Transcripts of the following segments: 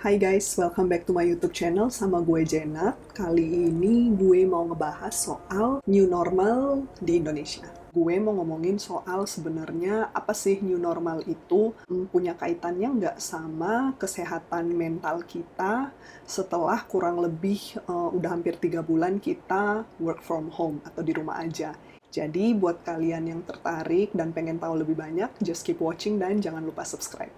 Hai guys, welcome back to my YouTube channel sama gue Jenat. Kali ini gue mau ngebahas soal new normal di Indonesia. Gue mau ngomongin soal sebenarnya apa sih new normal itu, punya kaitannya nggak sama kesehatan mental kita setelah kurang lebih udah hampir 3 bulan kita work from home atau di rumah aja. Jadi buat kalian yang tertarik dan pengen tahu lebih banyak, just keep watching dan jangan lupa subscribe.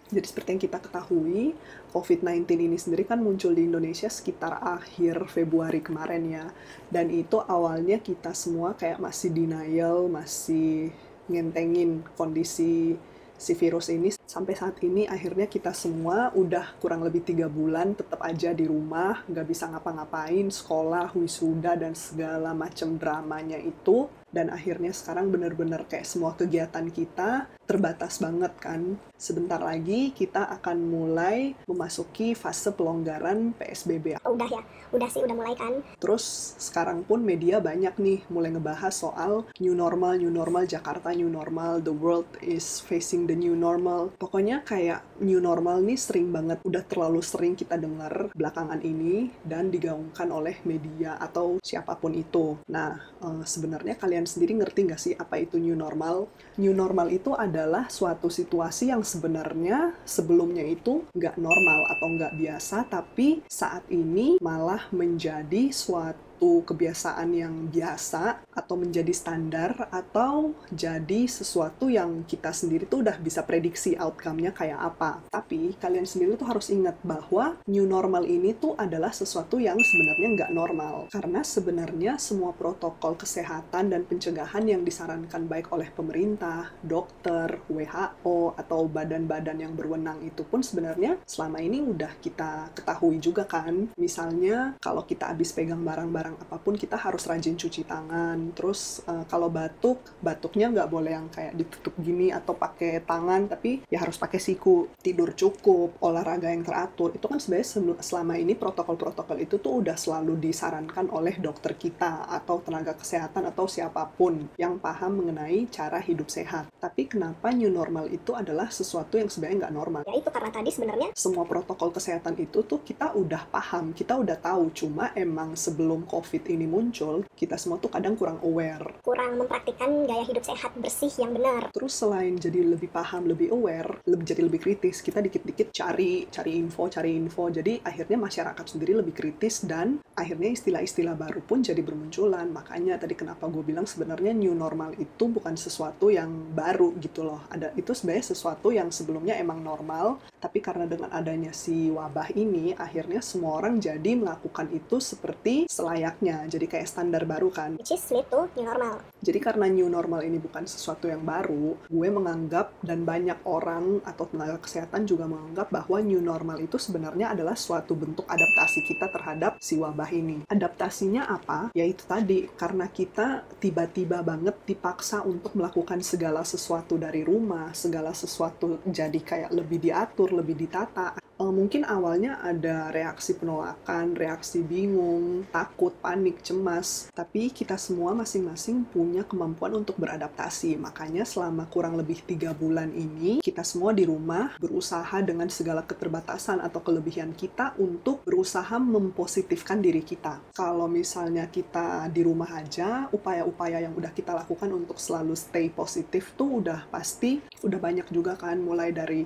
Jadi seperti yang kita ketahui, COVID-19 ini sendiri kan muncul di Indonesia sekitar akhir Februari kemarin ya. Dan itu awalnya kita semua kayak masih denial, masih ngentengin kondisi si virus ini. Sampai saat ini akhirnya kita semua udah kurang lebih 3 bulan tetap aja di rumah, nggak bisa ngapa-ngapain, sekolah, wisuda, dan segala macam dramanya itu. Dan akhirnya sekarang bener-bener kayak semua kegiatan kita terbatas banget kan. Sebentar lagi kita akan mulai memasuki fase pelonggaran PSBB. Udah mulai kan. Terus sekarang pun media banyak nih mulai ngebahas soal new normal, Jakarta new normal, the world is facing the new normal. Pokoknya kayak new normal nih sering banget, udah terlalu sering kita dengar belakangan ini dan digaungkan oleh media atau siapapun itu. Nah, sebenarnya kalian sendiri ngerti nggak sih apa itu new normal? New normal itu adalah suatu situasi yang sebenarnya sebelumnya itu nggak normal atau nggak biasa, tapi saat ini malah menjadi suatu kebiasaan yang biasa atau menjadi standar atau jadi sesuatu yang kita sendiri tuh udah bisa prediksi outcome-nya kayak apa. Tapi kalian sendiri tuh harus ingat bahwa new normal ini tuh adalah sesuatu yang sebenarnya nggak normal. Karena sebenarnya semua protokol kesehatan dan pencegahan yang disarankan baik oleh pemerintah, dokter, WHO, atau badan-badan yang berwenang itu pun sebenarnya selama ini udah kita ketahui juga kan. Misalnya kalau kita habis pegang barang-barang apapun kita harus rajin cuci tangan. Terus kalau batuknya nggak boleh yang kayak ditutup gini atau pakai tangan, tapi ya harus pakai siku. Tidur cukup, olahraga yang teratur. Itu kan sebenarnya selama ini protokol-protokol itu tuh udah selalu disarankan oleh dokter kita atau tenaga kesehatan atau siapapun yang paham mengenai cara hidup sehat. Tapi kenapa new normal itu adalah sesuatu yang sebenarnya nggak normal? Ya itu karena tadi sebenarnya Semua protokol kesehatan itu tuh kita udah paham, kita udah tahu. Cuma emang sebelum COVID ini muncul, kita semua tuh kadang kurang aware. kurang mempraktikkan gaya hidup sehat bersih yang benar. Terus selain jadi lebih paham, lebih aware, jadi lebih kritis, kita dikit-dikit cari info. Jadi akhirnya masyarakat sendiri lebih kritis dan akhirnya istilah-istilah baru pun jadi bermunculan. Makanya tadi kenapa gue bilang sebenarnya new normal itu bukan sesuatu yang baru gitu loh. Itu sebenarnya sesuatu yang sebelumnya emang normal, tapi karena dengan adanya si wabah ini, akhirnya semua orang jadi melakukan itu seperti selayaknya. Jadi kayak standar baru kan. Which is lead to new normal. Jadi karena new normal ini bukan sesuatu yang baru, gue menganggap dan banyak orang atau tenaga kesehatan juga menganggap bahwa new normal itu sebenarnya adalah suatu bentuk adaptasi kita terhadap si wabah ini. Adaptasinya apa? Yaitu tadi, karena kita tiba-tiba banget dipaksa untuk melakukan segala sesuatu dari rumah, segala sesuatu jadi kayak lebih diatur, lebih ditata. Mungkin awalnya ada reaksi penolakan, reaksi bingung, takut, panik, cemas. Tapi kita semua masing-masing punya kemampuan untuk beradaptasi. Makanya selama kurang lebih 3 bulan ini, kita semua di rumah berusaha dengan segala keterbatasan atau kelebihan kita untuk berusaha mempositifkan diri kita. Kalau misalnya kita di rumah aja, upaya-upaya yang udah kita lakukan untuk selalu stay positif tuh udah pasti, udah banyak juga kan, mulai dari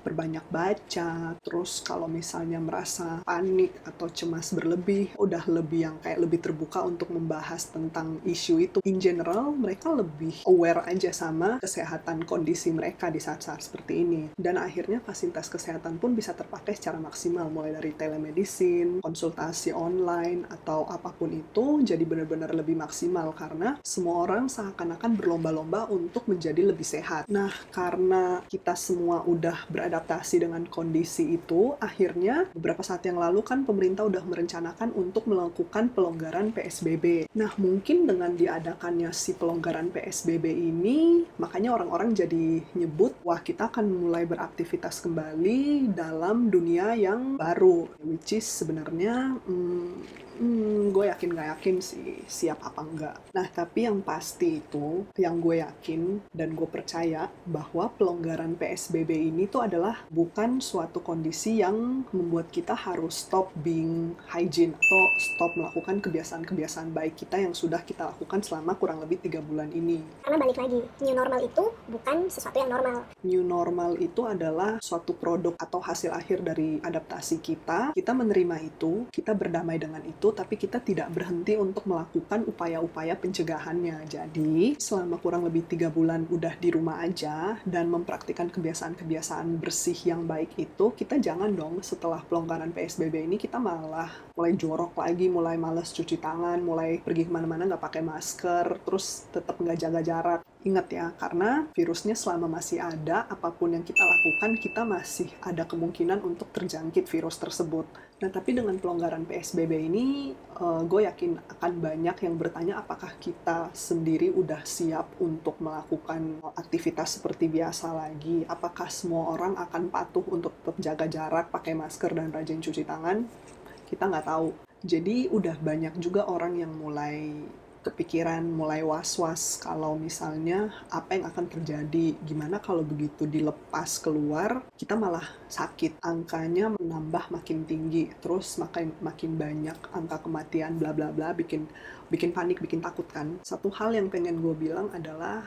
berbanyak baca, terus kalau misalnya merasa panik atau cemas berlebih, udah lebih yang kayak lebih terbuka untuk membahas tentang isu itu. In general, mereka lebih aware aja sama kesehatan kondisi mereka di saat-saat seperti ini. Dan akhirnya fasilitas kesehatan pun bisa terpakai secara maksimal, mulai dari telemedicine, konsultasi online, atau apapun itu, jadi benar-benar lebih maksimal karena semua orang seakan-akan berlomba-lomba untuk menjadi lebih sehat. Nah, karena kita semua udah beradaptasi beradaptasi dengan kondisi itu, akhirnya beberapa saat yang lalu kan pemerintah udah merencanakan untuk melakukan pelonggaran PSBB. Nah, mungkin dengan diadakannya si pelonggaran PSBB ini, makanya orang-orang jadi nyebut, wah kita akan mulai beraktivitas kembali dalam dunia yang baru, which is sebenarnya gue yakin gak yakin sih siap apa enggak. Nah, tapi yang pasti itu, yang gue yakin dan gue percaya bahwa pelonggaran PSBB ini tuh adalah bukan suatu kondisi yang membuat kita harus stop being hygiene atau stop melakukan kebiasaan-kebiasaan baik kita yang sudah kita lakukan selama kurang lebih 3 bulan ini. Karena balik lagi, new normal itu bukan sesuatu yang normal. New normal itu adalah suatu produk atau hasil akhir dari adaptasi kita. Kita menerima itu, kita berdamai dengan itu, tapi kita tidak berhenti untuk melakukan upaya-upaya pencegahannya. Jadi, selama kurang lebih 3 bulan udah di rumah aja dan mempraktikkan kebiasaan-kebiasaan bersih yang baik itu, kita jangan dong setelah pelonggaran PSBB ini kita malah mulai jorok lagi, mulai males cuci tangan, mulai pergi kemana-mana nggak pakai masker, terus tetap nggak jaga jarak. Ingat ya, karena virusnya selama masih ada, apapun yang kita lakukan, kita masih ada kemungkinan untuk terjangkit virus tersebut. Nah, tapi dengan pelonggaran PSBB ini, gue yakin akan banyak yang bertanya apakah kita sendiri udah siap untuk melakukan aktivitas seperti biasa lagi. Apakah semua orang akan patuh untuk tetap jaga jarak, pakai masker, dan rajin cuci tangan? Kita nggak tahu. Jadi, udah banyak juga orang yang mulai kepikiran, mulai was-was kalau misalnya apa yang akan terjadi, gimana kalau begitu dilepas keluar, kita malah sakit, angkanya menambah makin tinggi, terus makin banyak angka kematian, bla bla bla, bikin panik, bikin takut kan. Satu hal yang pengen gue bilang adalah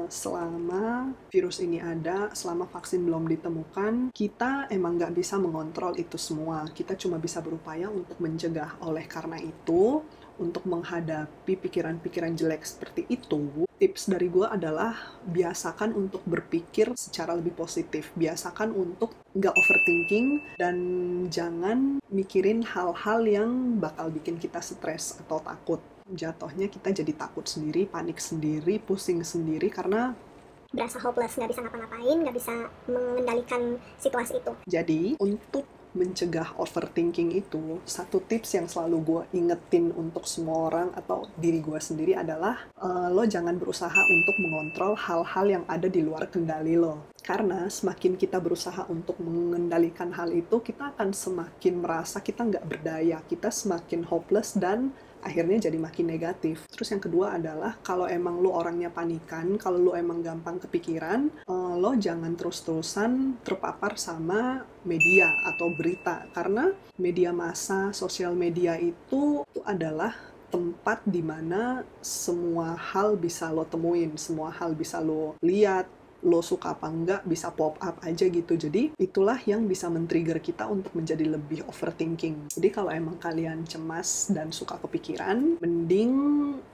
selama virus ini ada, selama vaksin belum ditemukan, kita emang nggak bisa mengontrol itu semua. Kita cuma bisa berupaya untuk mencegah. Oleh karena itu, untuk menghadapi pikiran-pikiran jelek seperti itu, tips dari gue adalah biasakan untuk berpikir secara lebih positif. Biasakan untuk nggak overthinking dan jangan mikirin hal-hal yang bakal bikin kita stres atau takut. Jatuhnya kita jadi takut sendiri, panik sendiri, pusing sendiri karena Berasa hopeless, nggak bisa ngapa-ngapain, nggak bisa mengendalikan situasi itu. jadi untuk mencegah overthinking itu, satu tips yang selalu gue ingetin untuk semua orang atau diri gue sendiri adalah lo jangan berusaha untuk mengontrol hal-hal yang ada di luar kendali lo. Karena semakin kita berusaha untuk mengendalikan hal itu, kita akan semakin merasa kita nggak berdaya, kita semakin hopeless dan akhirnya jadi makin negatif. Terus yang kedua adalah, kalau emang lo orangnya panikan, kalau lo emang gampang kepikiran, lo jangan terus-terusan terpapar sama media atau berita. Karena media massa, sosial media itu adalah tempat di mana semua hal bisa lo temuin, semua hal bisa lo lihat, lo suka apa enggak, bisa pop up aja gitu. Jadi itulah yang bisa men-trigger kita untuk menjadi lebih overthinking. Jadi kalau emang kalian cemas dan suka kepikiran, mending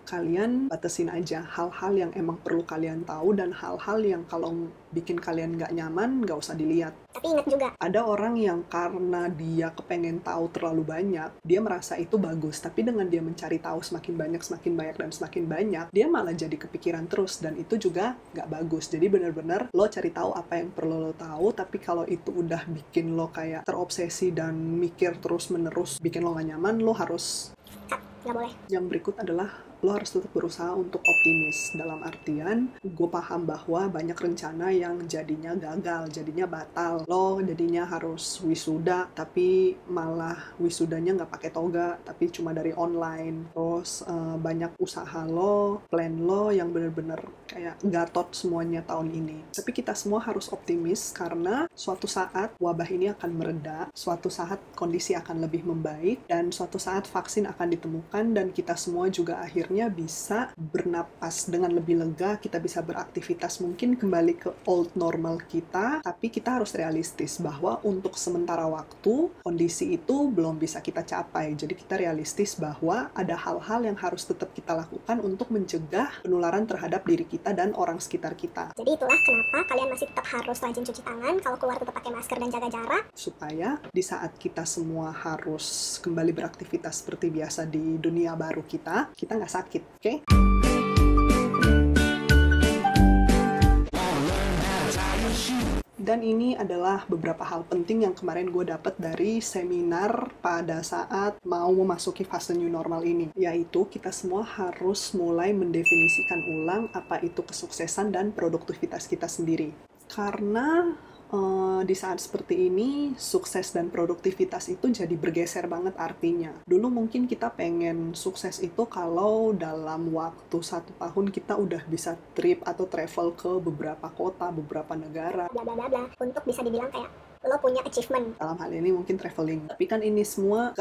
kalian batasin aja hal-hal yang emang perlu kalian tahu, dan hal-hal yang kalau bikin kalian nggak nyaman, nggak usah dilihat. Tapi ingat juga, Ada orang yang karena dia kepengen tahu terlalu banyak, dia merasa itu bagus. Tapi dengan dia mencari tahu semakin banyak, dan semakin banyak, dia malah jadi kepikiran terus. Dan itu juga nggak bagus. Jadi bener-bener lo cari tahu apa yang perlu lo tahu, tapi kalau itu udah bikin lo kayak terobsesi dan mikir terus-menerus, bikin lo nggak nyaman, lo harus Kak, nggak boleh. Yang berikut adalah lo harus tetap berusaha untuk optimis. Dalam artian, gue paham bahwa banyak rencana yang jadinya gagal, jadinya batal. Lo jadinya harus wisuda, tapi malah wisudanya nggak pakai toga, tapi cuma dari online. Terus banyak usaha lo, plan lo yang bener-bener kayak gatot semuanya tahun ini. Tapi kita semua harus optimis karena suatu saat wabah ini akan mereda, suatu saat kondisi akan lebih membaik, dan suatu saat vaksin akan ditemukan, dan kita semua juga akhirnya bisa bernapas dengan lebih lega, kita bisa beraktivitas mungkin kembali ke old normal kita, tapi kita harus realistis bahwa untuk sementara waktu, kondisi itu belum bisa kita capai. Jadi kita realistis bahwa ada hal-hal yang harus tetap kita lakukan untuk mencegah penularan terhadap diri kita dan orang sekitar kita. Jadi itulah kenapa kalian masih tetap harus rajin cuci tangan, kalau keluar tetap pakai masker dan jaga jarak. Supaya di saat kita semua harus kembali beraktivitas seperti biasa di dunia baru kita nggak sakit, oke? Dan ini adalah beberapa hal penting yang kemarin gue dapat dari seminar pada saat mau memasuki fase new normal ini. Yaitu kita semua harus mulai mendefinisikan ulang apa itu kesuksesan dan produktivitas kita sendiri. Karena di saat seperti ini, sukses dan produktivitas itu jadi bergeser banget artinya. Dulu mungkin kita pengen sukses itu kalau dalam waktu 1 tahun kita udah bisa trip atau travel ke beberapa kota, beberapa negara. Bla bla bla bla. Untuk bisa dibilang kayak lo punya achievement. Dalam hal ini mungkin traveling. Tapi kan ini semua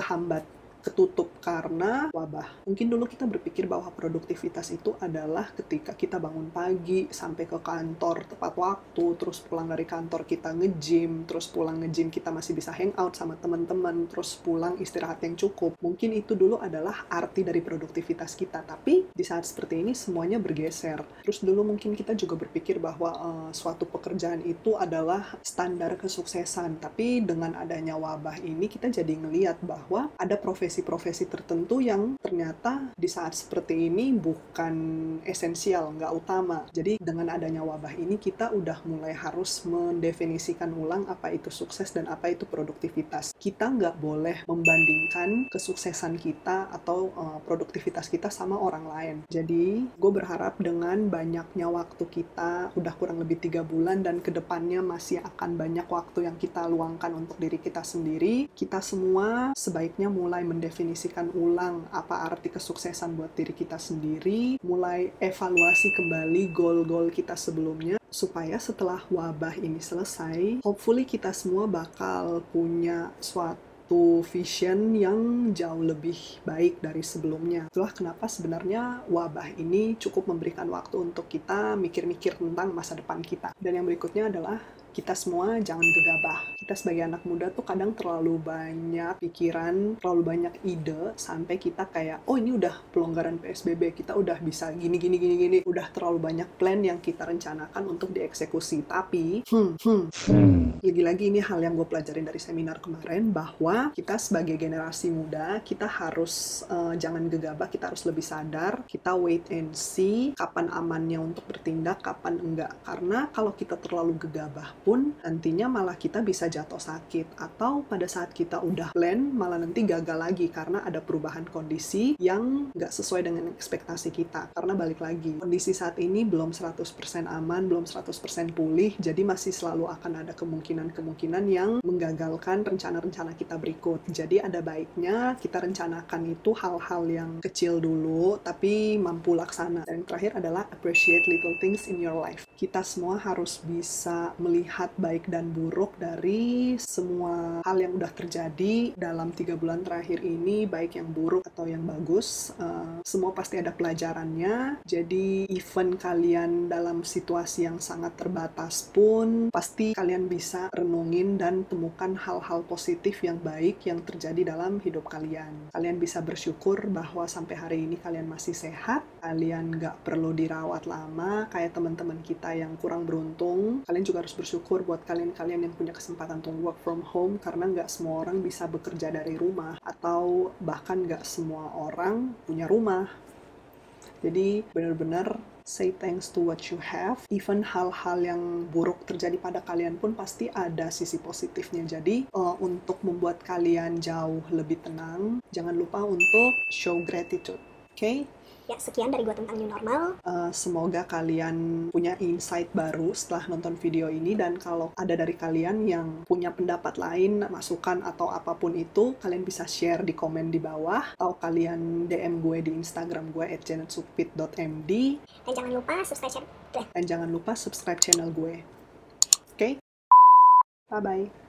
ketutup karena wabah. Mungkin dulu kita berpikir bahwa produktivitas itu adalah ketika kita bangun pagi, sampai ke kantor tepat waktu, terus pulang dari kantor kita nge-gym, terus pulang nge-gym kita masih bisa hangout sama teman-teman, terus pulang istirahat yang cukup. Mungkin itu dulu adalah arti dari produktivitas kita, tapi di saat seperti ini semuanya bergeser. Terus dulu mungkin kita juga berpikir bahwa suatu pekerjaan itu adalah standar kesuksesan, tapi dengan adanya wabah ini kita jadi ngelihat bahwa ada profesi tertentu yang ternyata di saat seperti ini bukan esensial, nggak utama. Jadi dengan adanya wabah ini kita udah mulai harus mendefinisikan ulang apa itu sukses dan apa itu produktivitas. Kita nggak boleh membandingkan kesuksesan kita atau produktivitas kita sama orang lain. Jadi gue berharap dengan banyaknya waktu kita, udah kurang lebih 3 bulan dan kedepannya masih akan banyak waktu yang kita luangkan untuk diri kita sendiri, kita semua sebaiknya mulai mendefinisikan ulang apa arti kesuksesan buat diri kita sendiri, mulai evaluasi kembali goal-goal kita sebelumnya, supaya setelah wabah ini selesai, hopefully kita semua bakal punya suatu vision yang jauh lebih baik dari sebelumnya. Itulah kenapa sebenarnya wabah ini cukup memberikan waktu untuk kita mikir-mikir tentang masa depan kita. Dan yang berikutnya adalah kita semua jangan gegabah. Kita sebagai anak muda tuh kadang terlalu banyak pikiran, terlalu banyak ide, sampai kita kayak, oh ini udah pelonggaran PSBB, kita udah bisa gini, udah terlalu banyak plan yang kita rencanakan untuk dieksekusi. Tapi, lagi-lagi ini hal yang gue pelajarin dari seminar kemarin, bahwa kita sebagai generasi muda, kita harus jangan gegabah, kita harus lebih sadar, kita wait and see, kapan amannya untuk bertindak, kapan enggak. Karena kalau kita terlalu gegabah pun nantinya malah kita bisa jatuh sakit, atau pada saat kita udah plan malah nanti gagal lagi karena ada perubahan kondisi yang nggak sesuai dengan ekspektasi kita. Karena balik lagi, kondisi saat ini belum 100% aman, belum 100% pulih, jadi masih selalu akan ada kemungkinan-kemungkinan yang menggagalkan rencana-rencana kita berikut. Jadi ada baiknya kita rencanakan itu hal-hal yang kecil dulu tapi mampu laksana. Dan yang terakhir adalah appreciate little things in your life. Kita semua harus bisa melihat baik dan buruk dari semua hal yang udah terjadi dalam 3 bulan terakhir ini, baik yang buruk atau yang bagus. Semua pasti ada pelajarannya. Jadi even kalian dalam situasi yang sangat terbatas pun, pasti kalian bisa renungin dan temukan hal-hal positif yang baik yang terjadi dalam hidup kalian. Kalian bisa bersyukur bahwa sampai hari ini kalian masih sehat, kalian nggak perlu dirawat lama kayak teman-teman kita yang kurang beruntung. Kalian juga harus bersyukur buat kalian-kalian yang punya kesempatan untuk work from home, karena nggak semua orang bisa bekerja dari rumah, atau bahkan nggak semua orang punya rumah. Jadi benar-benar say thanks to what you have. Even hal-hal yang buruk terjadi pada kalian pun pasti ada sisi positifnya. Jadi untuk membuat kalian jauh lebih tenang, jangan lupa untuk show gratitude. Okay? Ya, sekian dari gue tentang new normal. Semoga kalian punya insight baru setelah nonton video ini, dan kalau ada dari kalian yang punya pendapat lain, masukan atau apapun itu, kalian bisa share di komen di bawah, atau kalian DM gue di Instagram gue @janetsupit.md. Dan jangan lupa subscribe channel gue. Okay? Bye-bye.